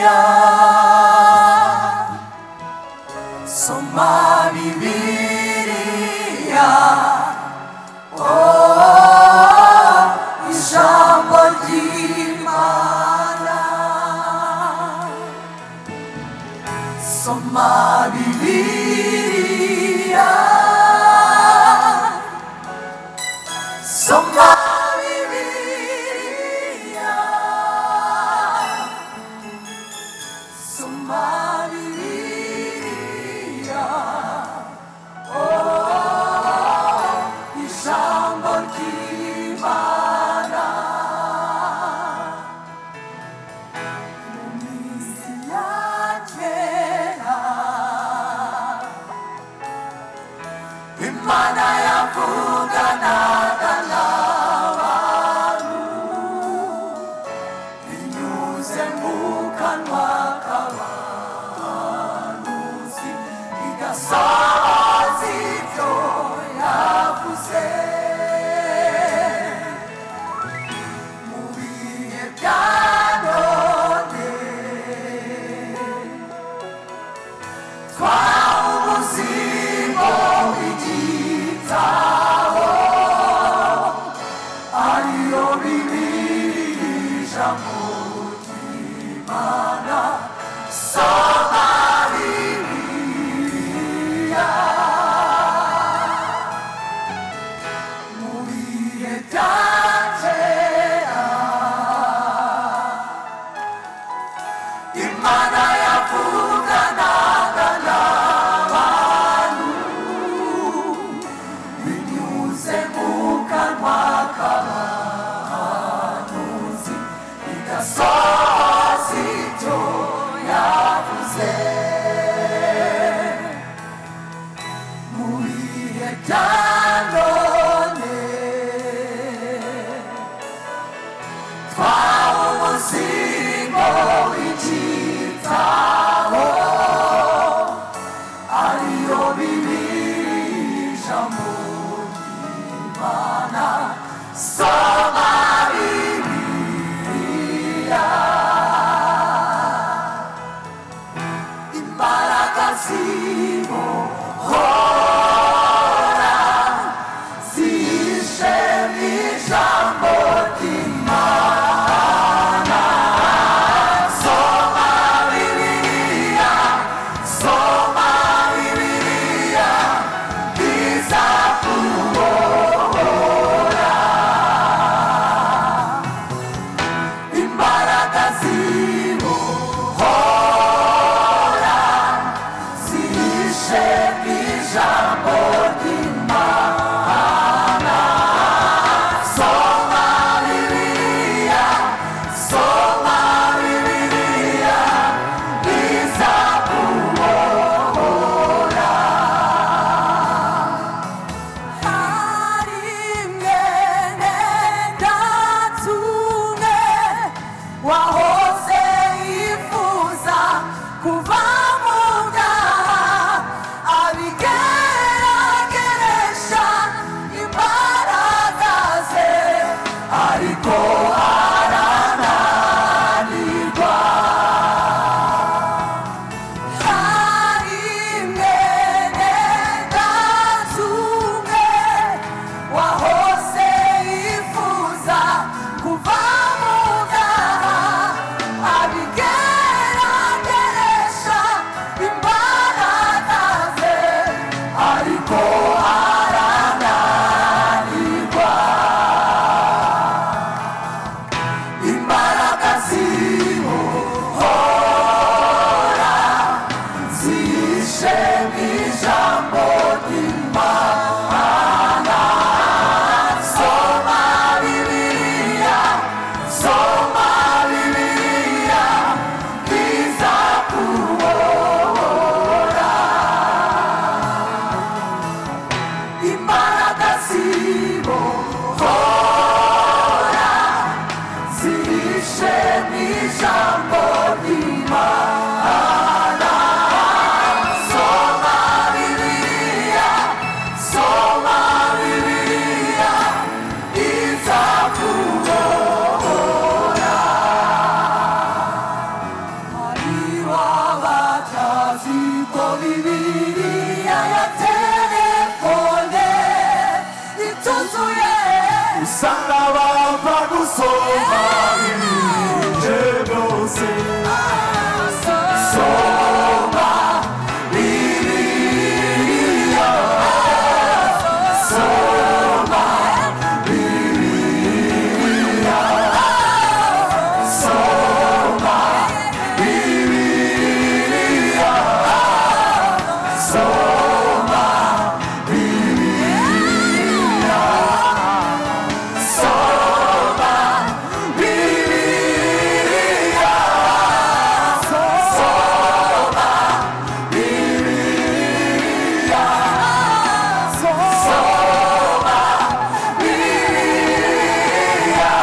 Bibiliya, soma Bibiliya, ijambo ry'Imana. Soma Bibiliya, soma Bibiliya, soma Bibiliya, ijambo ry'Imana. Mu minsi ya kera Imana yavuganaga n'abantu binyuze mu kanwa k'abahanuzi, igasohoza ibyo yavuze. Mu bihe bya none twahawe umuzingo w'igitabo, ariyo Bibiliya, ijambo ry'Imana. Soma Bibiliya. Mu bihe bya kera Imana yavuganaga n'abantu binyuze mu kanwa k'abahanuzi, igasohoza ibyo yavuze. Mu bihe bya none twahawe umuzingo w'igitabo, usanga bapfa gusoma ibice byose soma Bibiliya soma Bibiliya soma Bibiliya soma Bibiliya soma Bibiliya soma Bibiliya soma Bibiliya soma Bibiliya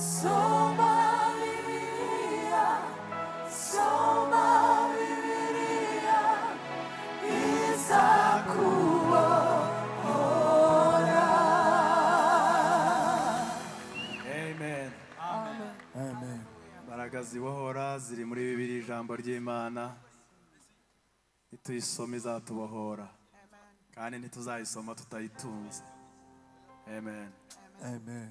soma zibohora ziri muri Bibiliya ijambo ry'Imana nituyisoma izatubohora kandi ntituzayisoma tutayitunze. Amen. Amen.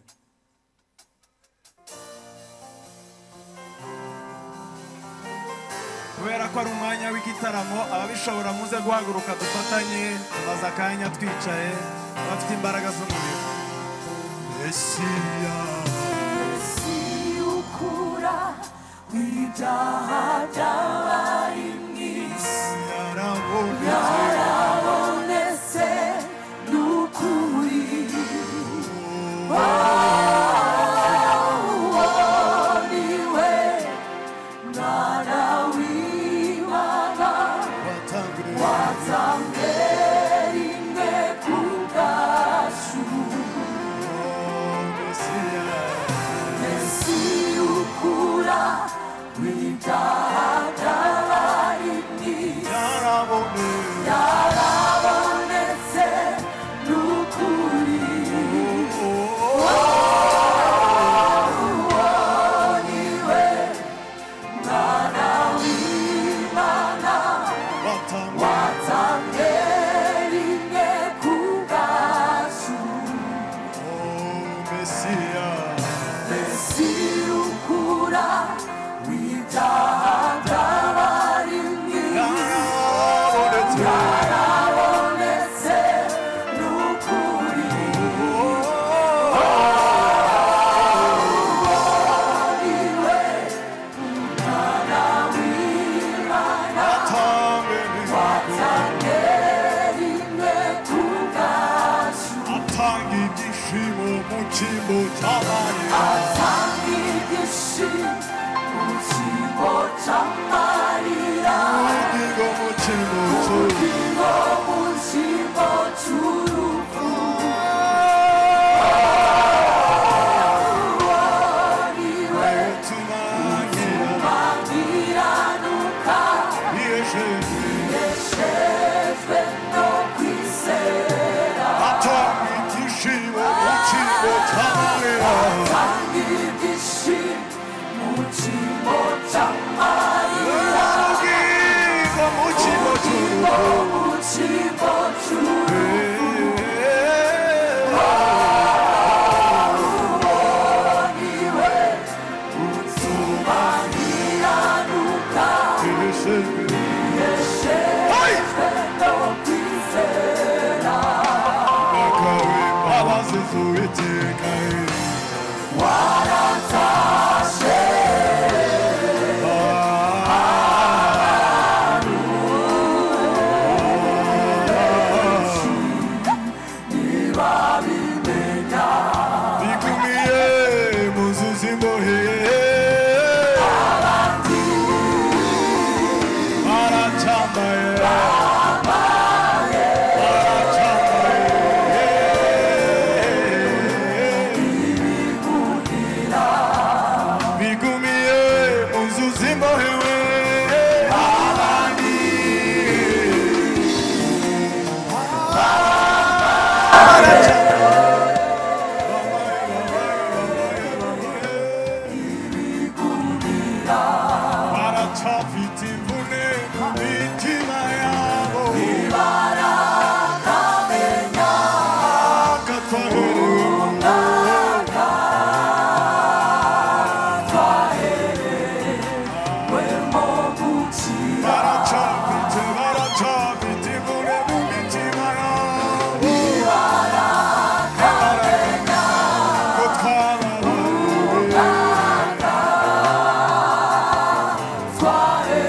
Kubera ko ari umwanya w'igitaramo ababishobora muze guhaguruka dufatanye tumaze akanya twicaye abafite imbaraga z'umubiri. Mesiya ukura w'ibyaha by'abari mw'isi yarabonetse n'ukuri niwe mwana w'Imana watanze rimwe ku bwacu. Mesiya ukura w'ibyaha by'abari mw'isi yarabonetse n'ukuri niwe mwana w'Imana watanze rimwe ku bwacu. Mesiya ukura w'ibyaha by'abari mw'isi yarabonetse n'ukuri niwe mwana w'Imana watanze rimwe ku bwacu. Atanga ibyishimo mu cyimbo cy'abari atanga ibyishimo mu cyimbo cy'amarira ubugingo mu cyimbo cy'urupfu Fire.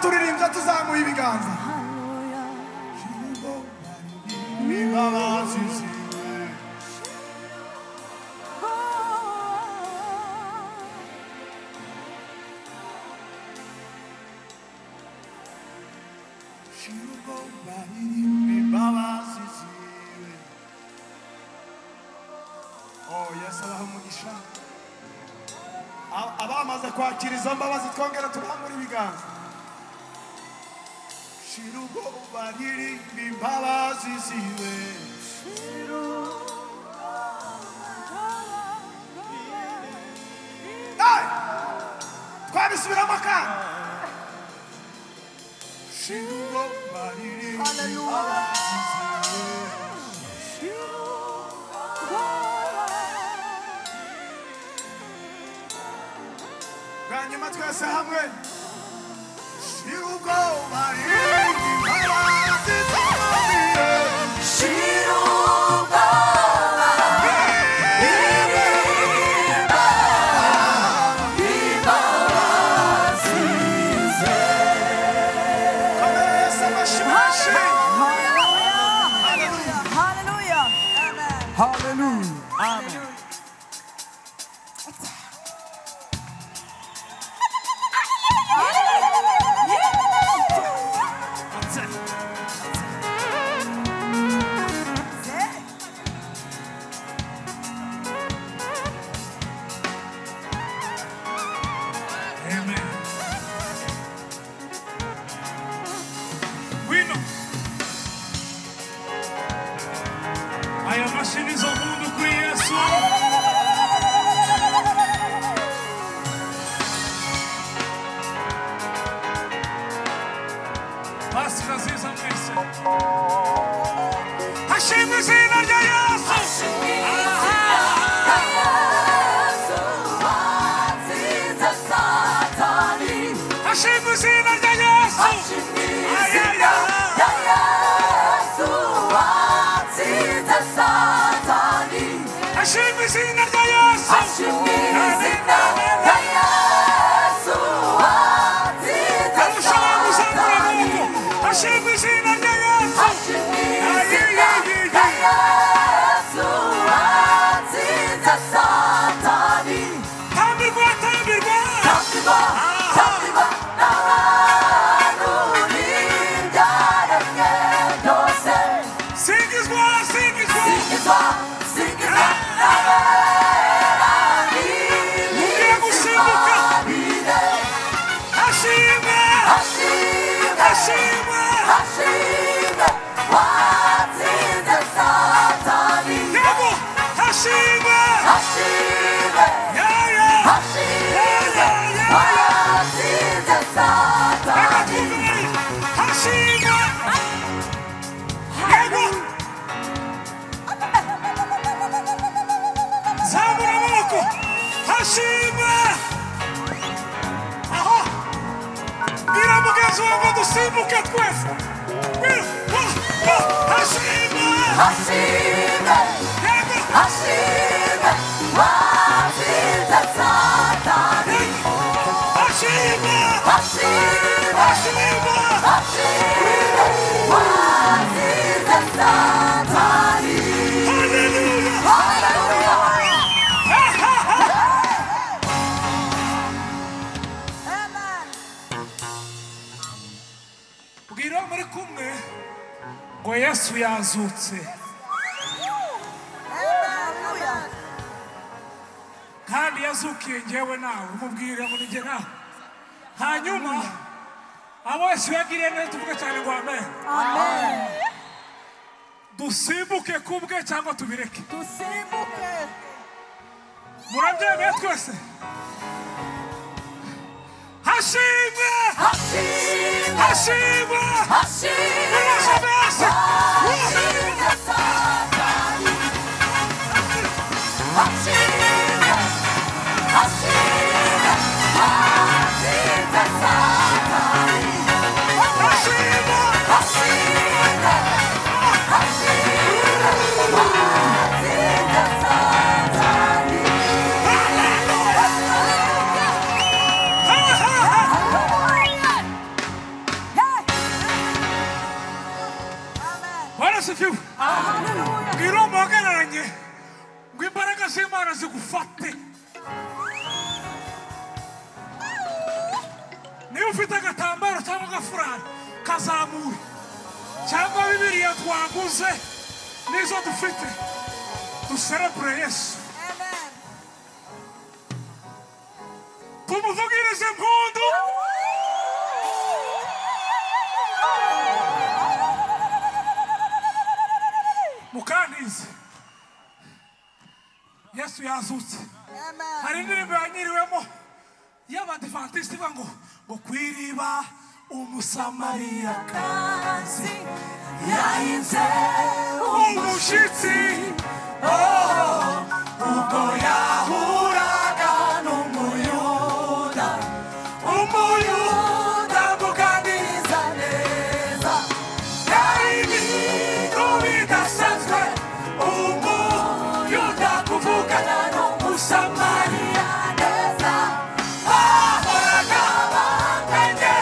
turirimbye tuzamuye ibiganza abamaze kwakira izo mbabazi twongera turamura ibiganza shirugo baririmba imbabazi ziwe twabisubiramo kandi shirugo baririmba imbabazi ziwe nyuma twese hamwe shirugo baririmba imbabazi ziwe shirugo baririmba imbabazi ziwe komeza amashimashi Hallelujah. Hallelujah. Amen. Aya mashini zo mundu kuri Yesu hashimwe izina rya Yesu, hashimwe izina rya Yesu watsinze Satani, hashimwe izina rya Yesu, hashimwe izina rya Yesu watsinze Satani. tambirwa tambirwa Tambirwa, tambirwa n'abantu n'ibyaremwe byose. singizwa singizwa Singizwa, singizwa n'abera n'ibisabire. hashimwe Hashimwe, hashimwe hashimwe watsinze Satani. yego hashimwe Hashimwe, yaya hashimwe watsinze Satani. hashimwe yego zamura amaboko hashimwe aho bwira mugenzi wawe dusimbuke twese hashimwe Hashimwe, yego hashimwe watsinze Satani. hashimwe Hashimwe, hashimwe hashimwe watsinze Satani. haleluya Hallelujah. bwira uwo muri kumwe ngo Yesu yazutse kandi yazukiye njyewe nawe umubwire ngo nijye nawe hanyuma abo Yesu yagiriye neza tuvuge cyane ngo amen Amen. dusimbuke kubwe cyangwa tubireke Dusimbuke. murabyemeye twese hashimwe Hashimwe, hashimwe hashimwe Murashe bese watsinze Satani. Hashimwe, hashimwe watsinze Satani. hashimwe Hashimwe, hashimwe watsinze Satani. barasifiwe bwira uwo muhagararanye ngo imbaraga z'Imana zigufate niba ufite agatambaro cyangwa agafurari kazamura cyangwa bibiliya twaguze nizo dufite duserebure Yesu tumuvugirize impundu mukantize Yesu yazutse hari indirimbo yanyiriwemo y'abadivantisiti ivuga ngo kwiriba umusamariyakazi yahinze umushyitsi ubwo yahuraga n'umuyuda amuganiriza neza. Byari ibintu bidasanzwe umuyuda kuvugana n'umusamariya neza. Bahoraga banganye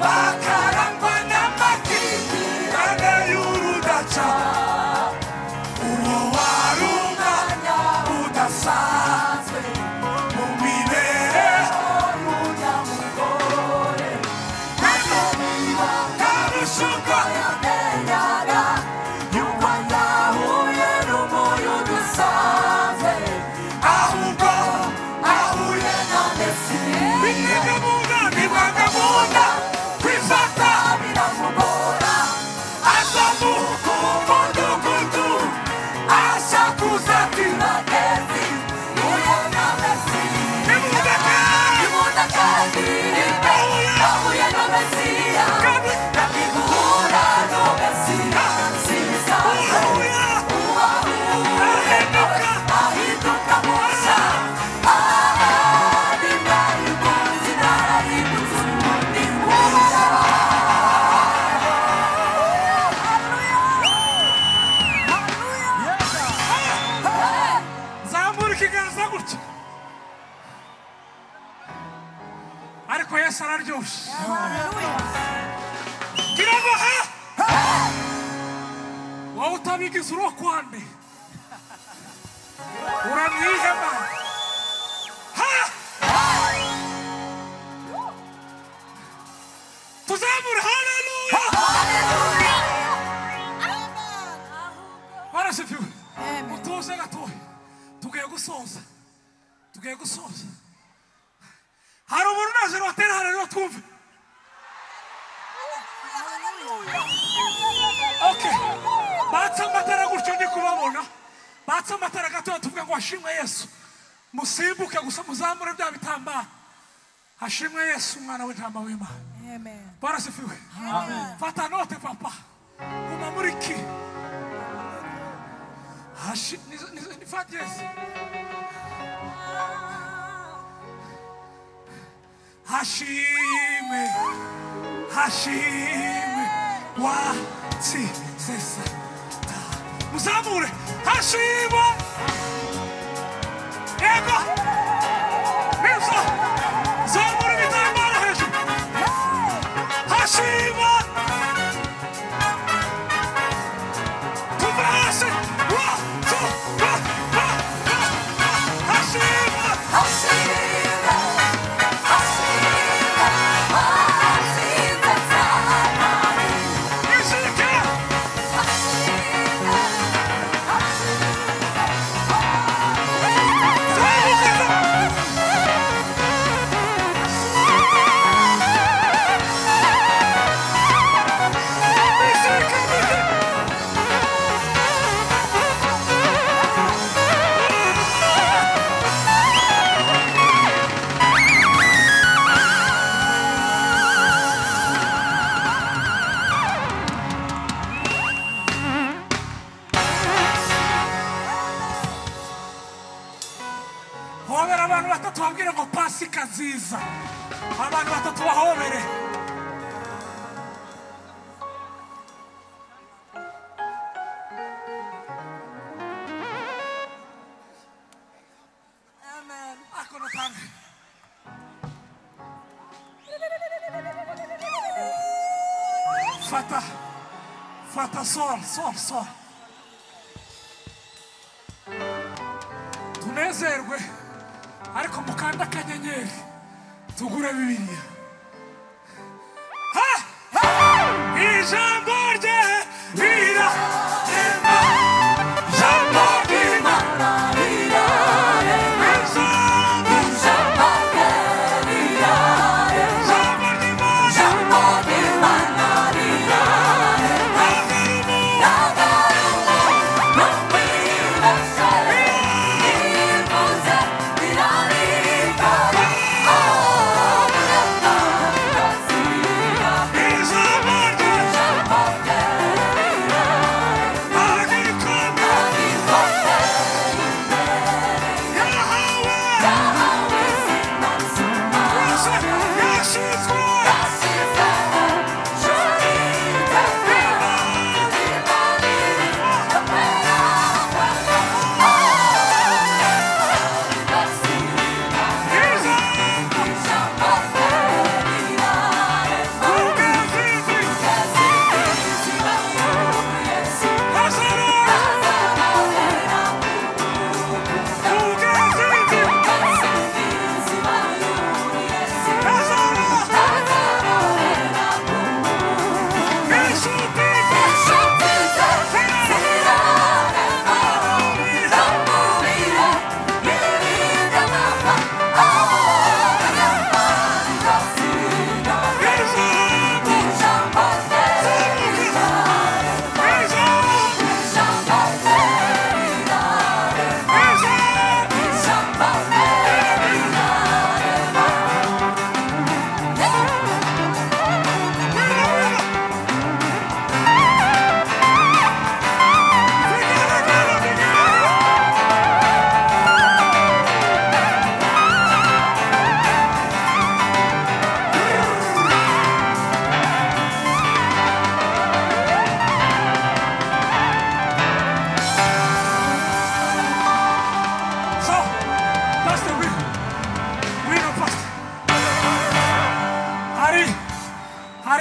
bakarangwa n'amakimbirane y'urudaca. Uwo wari umwanya udasanzwe ariko Yesu araryoshe gira ngo wowe utabigize uruwo kwande uramwihema tuzamure haleluya barasifiwe mutuze gatoya tugiye gusoza hari umuntu naje watera haleluya twumve okay batsa amatara gutyo ndi kubabona batsa amatara gatoya tuvuga ngo hashimwe Yesu musimbuke gusa muzamure bya bitambara hashimwe Yesu umwana w'intama w'Imana amen barasifiwe amen fata note papa kuma muri ki ni fat Yesu hashimwe wati sesa muzamure hashimwe ego neza zamure bitambara hejuru hashimwe tuva hasi nziza abantu batatu bahobere amen akono tange fata sol tunezerwe ariko mukanda kanyenyeri tugure Bibiliya ijambo rye rirarema ijambo ry'Imana rirarema ijambo rye rirarema ijambo ry'Imana rirarema ijambo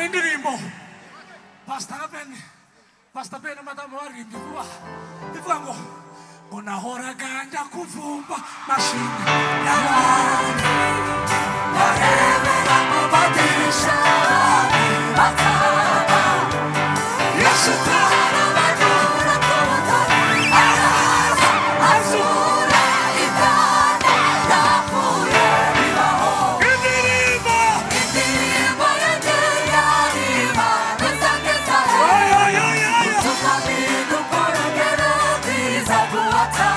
indirimbo Pastor Ben madamu waririmbye vuba ivuga ngo nahoraga njya kuvumba mashini y'abandi barebera mu madirisha bataba Yesu tarabanyura kubutari araza azura ibana yapfuye bibaho indirimbo yageyarima nuzangezaho tukamira ukorogero bwiza guhata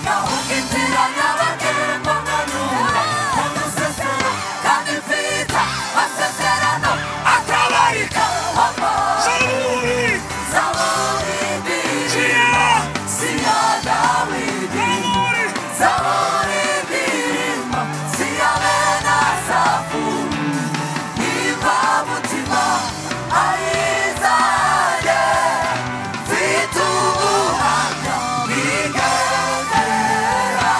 nahungizira nyabagendwa nkanura udusesero kandi mfite amasezerano atabarika Zaburi ndirimba siya Dawidi Zaburi ndirimba siya bene Asafu nimba mutima ayizanye mfite ubuhamya bwigendera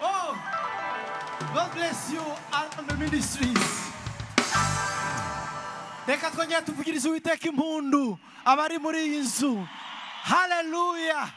Oh, God bless you and the ministries. Reka twongere tuvugirize Uwiteka impundu abari muri iyi nzu. Hallelujah.